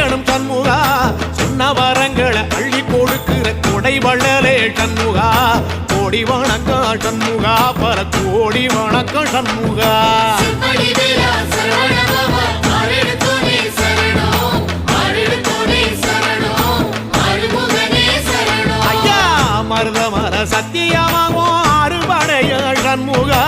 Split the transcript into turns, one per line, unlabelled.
கிடைக்கணும் சண்முகா சொன்ன வரங்களை அள்ளி கொடுக்கிற கொடை வள்ளலே சண்முகா கோடி வணக்கம் சண்முகா பல கோடி வணக்கம் சண்முகா ஐயா மருதமர சத்தியமாகும் அறுபடைய சண்முகா